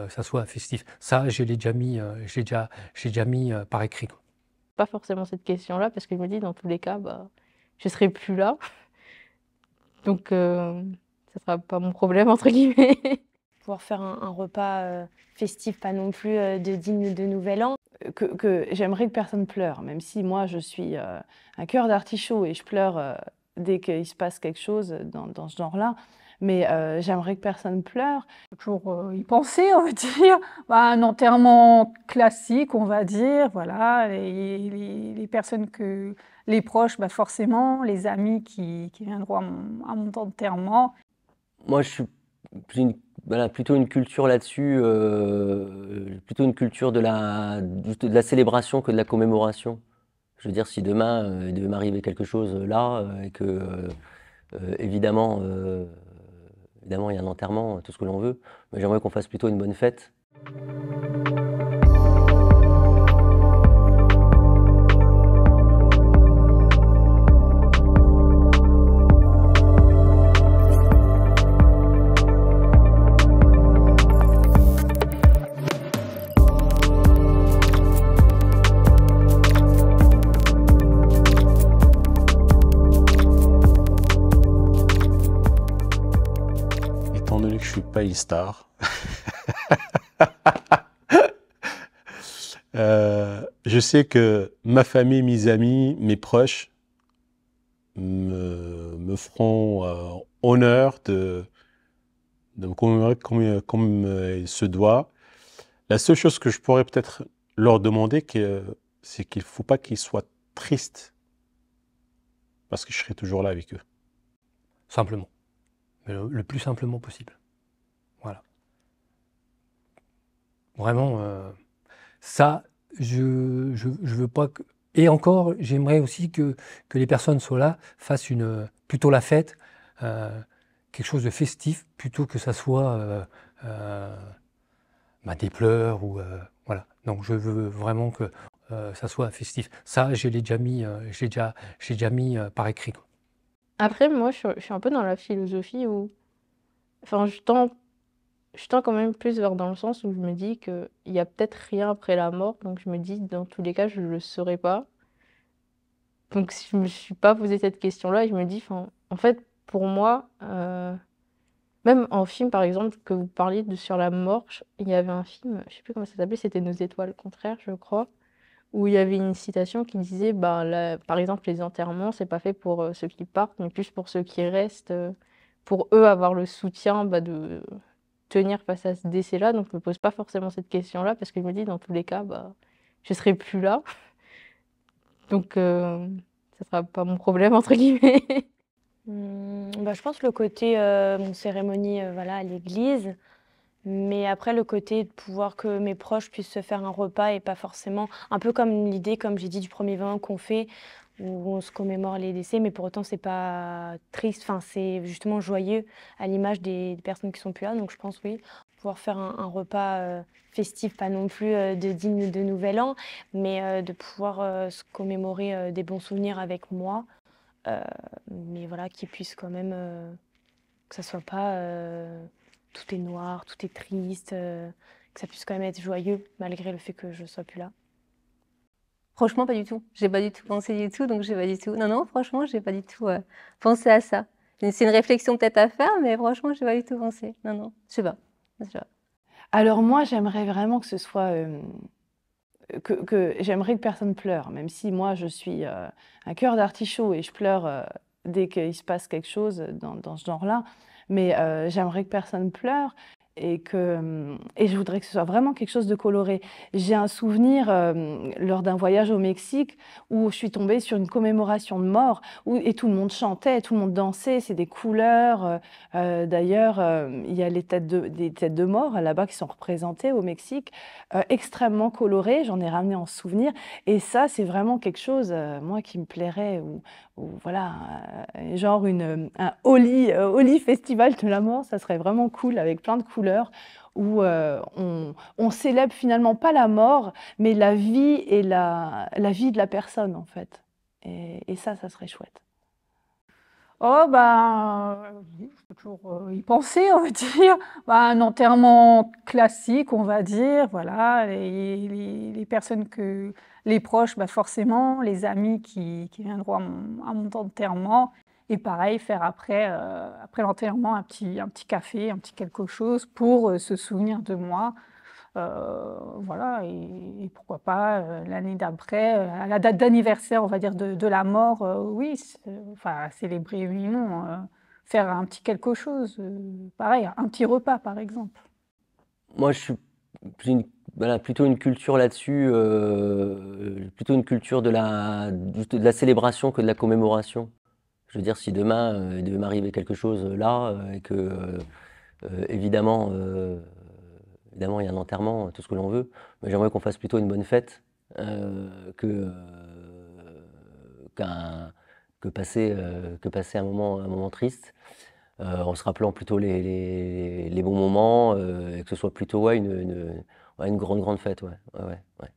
ça soit festif. Ça, je l'ai déjà mis, j'ai déjà mis par écrit, quoi. Pas forcément cette question-là, parce que je me dis, dans tous les cas, bah, je serai plus là. Donc, ça sera pas mon problème, entre guillemets. Pouvoir faire un repas festif, pas non plus de digne de Nouvel An. Que j'aimerais que personne pleure, même si moi je suis un cœur d'artichaut et je pleure dès qu'il se passe quelque chose dans ce genre-là. Mais j'aimerais que personne pleure. Toujours y penser, on va dire. Bah, un enterrement classique, on va dire. Voilà, les personnes les proches, bah forcément, les amis qui viendront à mon enterrement. Moi, je suis voilà, plutôt une culture là-dessus, plutôt une culture de la célébration que de la commémoration. Je veux dire, si demain il devait m'arriver quelque chose là, et que évidemment, évidemment, il y a un enterrement, tout ce que l'on veut, mais j'aimerais qu'on fasse plutôt une bonne fête. Étant donné que je suis pas une star, je sais que ma famille, mes amis, mes proches me feront honneur de me commémorer comme il se doit. La seule chose que je pourrais peut-être leur demander, c'est qu'il ne faut pas qu'ils soient tristes, parce que je serai toujours là avec eux. Simplement. Mais le plus simplement possible. Voilà. Vraiment, ça, je veux pas que... Et encore, j'aimerais aussi que les personnes soient là, fassent plutôt la fête, quelque chose de festif, plutôt que ça soit des pleurs ou... voilà. Donc je veux vraiment que ça soit festif. Ça, je l'ai déjà mis, j'ai déjà mis par écrit, quoi. Après, moi, je suis un peu dans la philosophie où... Enfin, je tends quand même plus vers dans le sens où je me dis qu'il y a peut-être rien après la mort. Donc je me dis, dans tous les cas, je ne le saurai pas. Donc si je me suis pas posé cette question-là, et je me dis, en fait, pour moi, même en film, par exemple, que vous parliez sur la mort, il y avait un film, je sais plus comment ça s'appelait, c'était Nos étoiles contraires, je crois, où il y avait une citation qui disait, bah, par exemple, les enterrements, c'est pas fait pour ceux qui partent, mais plus pour ceux qui restent, pour eux avoir le soutien de tenir face à ce décès-là. Donc je me pose pas forcément cette question-là, parce que je me dis, dans tous les cas, bah, je serai plus là. Donc ça sera pas mon problème, entre guillemets. Bah, je pense le côté cérémonie voilà, à l'église, mais après le côté de pouvoir que mes proches puissent se faire un repas et pas forcément, un peu comme l'idée, comme j'ai dit, du premier vin qu'on fait, où on se commémore les décès, mais pour autant c'est pas triste, enfin, c'est justement joyeux à l'image des personnes qui sont plus là, donc je pense oui, pouvoir faire un repas festif, pas non plus de digne de Nouvel An, mais de pouvoir se commémorer des bons souvenirs avec moi. Mais voilà, qu'ils puissent quand même, que ça soit pas tout est noir, tout est triste, que ça puisse quand même être joyeux malgré le fait que je sois plus là. Franchement, pas du tout. J'ai pas du tout pensé du tout, donc j'ai pas du tout. Non, non, franchement, j'ai pas du tout pensé à ça. C'est une réflexion peut-être à faire, mais franchement, j'ai pas du tout pensé. Non, non, je sais pas. Je sais pas. Alors moi, j'aimerais vraiment que ce soit... j'aimerais que personne pleure, même si moi je suis un cœur d'artichaut et je pleure dès qu'il se passe quelque chose dans ce genre-là. Mais j'aimerais que personne pleure et je voudrais que ce soit vraiment quelque chose de coloré. J'ai un souvenir lors d'un voyage au Mexique où je suis tombée sur une commémoration de mort et tout le monde chantait, tout le monde dansait, c'est des couleurs. D'ailleurs, il y a des têtes de mort là-bas qui sont représentées au Mexique, extrêmement colorées, j'en ai ramené en souvenir. Et ça, c'est vraiment quelque chose, moi, qui me plairait, ou voilà, genre un Holi Festival de la mort, ça serait vraiment cool, avec plein de couleurs, où on célèbre finalement pas la mort, mais la vie et la vie de la personne, en fait. Et ça serait chouette. Oh, oui, je peux toujours y penser, on va dire. Un enterrement classique, on va dire. Voilà, les personnes les proches, forcément, les amis qui viendront à mon enterrement. Et pareil, faire après l'enterrement un petit café, un petit quelque chose pour se souvenir de moi. Voilà, et pourquoi pas l'année d'après, à la date d'anniversaire, on va dire, de la mort, oui, enfin, célébrer, oui, non, faire un petit quelque chose, pareil, un petit repas, par exemple. Moi, je suis voilà, plutôt une culture là-dessus, plutôt une culture de la célébration que de la commémoration. Je veux dire, si demain, il devait m'arriver quelque chose là, et que, évidemment, évidemment, il y a un enterrement, tout ce que l'on veut, mais j'aimerais qu'on fasse plutôt une bonne fête qu'un- que passer un moment triste, en se rappelant plutôt les bons moments, et que ce soit plutôt ouais, une grande, grande fête. Ouais, ouais, ouais, ouais.